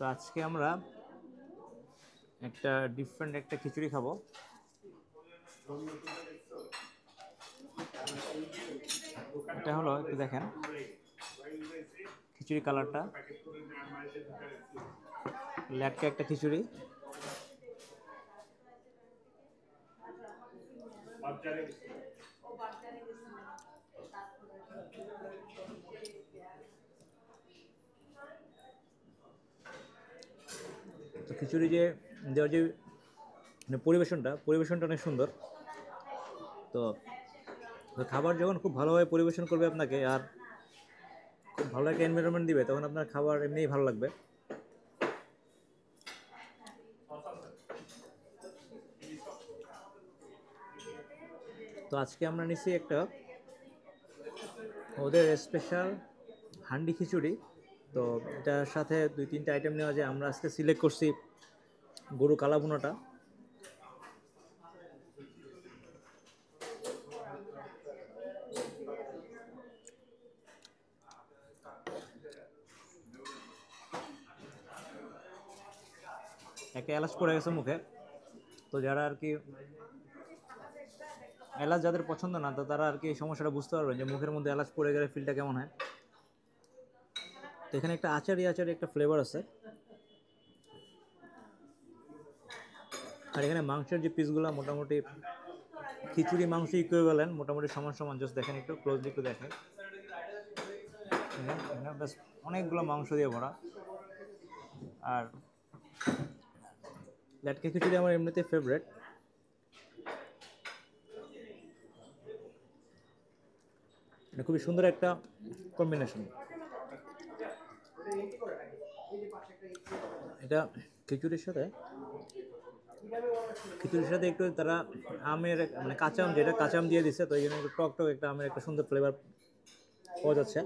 তো আজকে আমরা একটা ডিফারেন্ট একটা খিচুড়ি খাবো। এটা হলো, একটু দেখেন খিচুড়ি কালারটা, ল্যাটকা একটা খিচুড়ি। তো খিচুড়ি যে দেওয়ার যে পরিবেশনটা অনেক সুন্দর। তো খাবার যখন খুব ভালোভাবে পরিবেশন করবে আপনাকে, আর খুব ভালো একটা এনভায়রনমেন্ট দিবে, তখন আপনার খাবার এমনিই ভালো লাগবে। তো আজকে আমরা নিচ্ছি একটা ওদের স্পেশাল হান্ডি খিচুড়ি। তো এটার সাথে 2-3টা আইটেম নেওয়া যায়। আমরা আজকে সিলেক্ট করছি গরু কালা ভুনাটা। একটা এলাচ পড়ে গেছে মুখে, তো যারা আর কি এলাচ যাদের পছন্দ না, তো তারা আর কি এই সমস্যাটা বুঝতে পারবেন যে মুখের মধ্যে এলাচ পড়ে গেলে ফিলটা কেমন হয়। তো এখানে একটা আচারি একটা ফ্লেভার আছে। আর এখানে মাংসের যে পিসগুলো মোটামুটি খিচুড়ি মাংস ইকুইভ্যালেন্ট, মোটামুটি সমান সমান। জাস্ট দেখেন, একটু ক্লোজলি একটু দেখেন, ব্যাস অনেকগুলো মাংস দিয়ে ভরা। আর ল্যাটকা খিচুড়ি আমার এমনিতে ফেভারেট। এটা খুবই সুন্দর একটা কম্বিনেশন। এটা খিচুড়ির সাথে একটু তারা আমের মানে কাঁচা আম, যেটা কাঁচা আম দিয়ে দিচ্ছে, তো এই জন্য একটু টক টক একটা আমের একটা সুন্দর ফ্লেভার পাওয়া যাচ্ছে।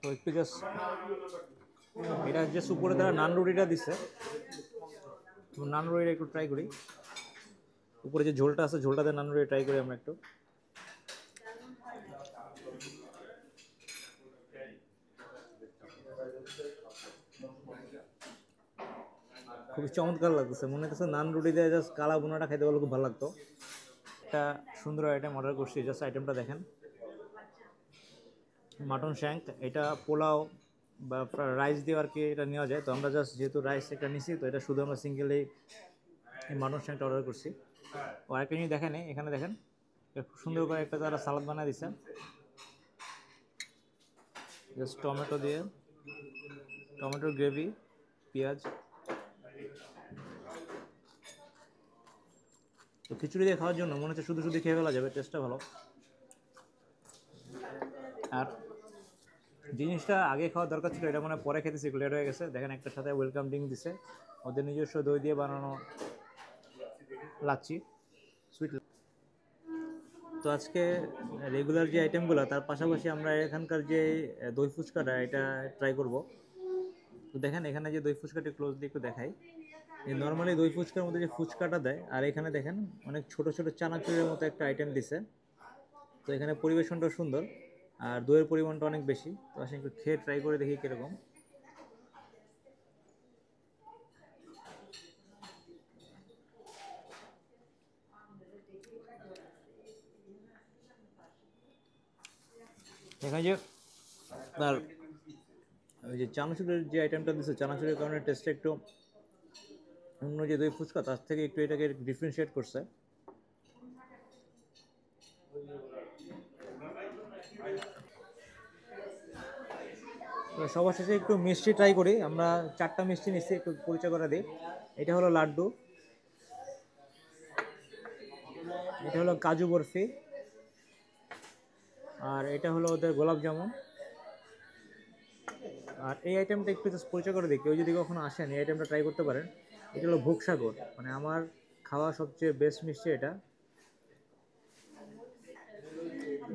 তো একটু জাস্ট এটা জাস্ট উপরে তারা নান রুটিটা দিচ্ছে, নান রুটিটা একটু ট্রাই করি। উপরে যে ঝোলটা আছে, ঝোলটাতে নান রুটি ট্রাই করি আমরা একটু। খুবই চমৎকার লাগতেছে, মনে হচ্ছে নান রুটি দিয়ে জাস্ট কালা বোনাটা খাইতে পারলে খুব ভালো লাগতো। একটা সুন্দর আইটেম অর্ডার করছি, জাস্ট আইটেমটা দেখেন। মাটন শ্যাঙ্ক, এটা পোলাও বা রাইস দিয়ে আর কি এটা নেওয়া যায়। তো আমরা জাস্ট যেহেতু রাইস একটা নিছি, তো এটা শুধু আমরা সিঙ্গেলি এই মাটন শ্যাঙ্কটা অর্ডার করছি। ও আরেকটা জিনিস দেখেন, এখানে দেখেন খুব সুন্দর করে একটা তারা সালাদ বানিয়ে দিচ্ছে, জাস্ট টমেটো দিয়ে, টমেটোর গ্রেভি, পেঁয়াজ। তো খিচুড়ি দিয়ে খাওয়ার জন্য মনে হচ্ছে শুধু শুধু খেয়ে ফেলা যাবে, টেস্টটা ভালো। আর জিনিসটা আগে খাওয়ার দরকার ছিল, এটা মনে হয় পরে খেতেছি, লেট হয়ে গেছে। দেখেন একটার সাথে ওয়েলকাম ড্রিঙ্ক দিছে, ওদের নিজস্ব দই দিয়ে বানানো লাচ্ছি, সুইট। তো আজকে রেগুলার যে আইটেমগুলো, তার পাশাপাশি আমরা এখানকার যে দই ফুচকাটা, এটা ট্রাই করব। তো দেখেন এখানে যে দই ফুচকাটি ক্লোজলি একটু দেখাই। নর্মালি দই ফুচকার মধ্যে যে ফুচকাটা দেয়, আর এখানে দেখেন অনেক ছোট ছোট চানাচুরের মতো একটা আইটেম দিছে। তো এখানে পরিবেশনটা সুন্দর, আর দইয়ের পরিমাণটা অনেক বেশি। তো আসলে একটু খেয়ে ট্রাই করে দেখি কীরকম। এখানে যে তার ওই যে চানাচুরের যে আইটেমটা দিচ্ছে, চানাচুরের কারণে টেস্টটা একটু অন্য যে দই ফুচকা তার থেকে একটু এটাকে ডিফারেন্সিয়েট করছে। তো সবার শেষে একটু মিষ্টি ট্রাই করি। আমরা 4টা মিষ্টি নিচ্ছি, একটু পরিচয় করে দিই। এটা হলো লাড্ডু, এটা হলো কাজু বরফি, আর এটা হলো ওদের গোলাপ জামুন। আর এই আইটেমটা একটু জাস্ট পরিচয় করে দিই, কেউ যদি কখনো আসেন এই আইটেমটা ট্রাই করতে পারেন। এটা হলো ভোগসাগর, মানে আমার খাওয়া সবচেয়ে বেস্ট মিষ্টি এটা।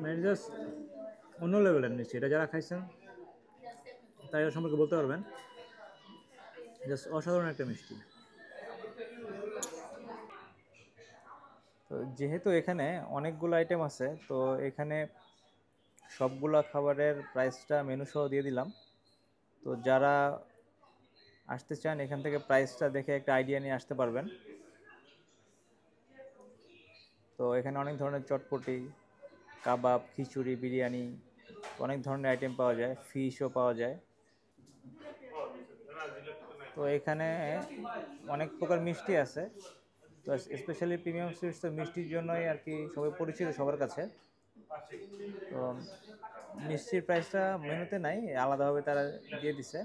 মানে জাস্ট অন্য লেভেলের মিষ্টি, এটা যারা খাইছেন তাই এর সম্পর্কে বলতে পারবেন। জাস্ট অসাধারণ একটা মিষ্টি। তো তো যেহেতু এখানে অনেকগুলো আইটেম আছে, তো এখানে সবগুলা খাবারের প্রাইসটা মেনু সহ দিয়ে দিলাম। তো যারা আসতে চান এখান থেকে প্রাইসটা দেখে একটা আইডিয়া নিয়ে আসতে পারবেন। তো এখানে অনেক ধরনের চটপটি, কাবাব, খিচুড়ি, বিরিয়ানি, অনেক ধরনের আইটেম পাওয়া যায়, ফিশও পাওয়া যায়। তো এখানে অনেক প্রকার মিষ্টি আছে। তো স্পেশালি প্রিমিয়াম সুইটস তো মিষ্টির জন্যই আর কি সবাই পরিচিত সবার কাছে। তো মিষ্টির প্রাইসটা মেনুতে নাই, আলাদাভাবে তারা দিয়ে দিছে।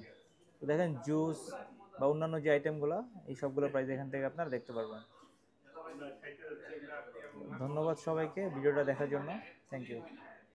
তো দেখেন জুস বা অন্যান্য যে আইটেমগুলো, এই সবগুলো প্রাইস এখান থেকে আপনারা দেখতে পারবেন। ধন্যবাদ সবাইকে ভিডিওটা দেখার জন্য। Thank you.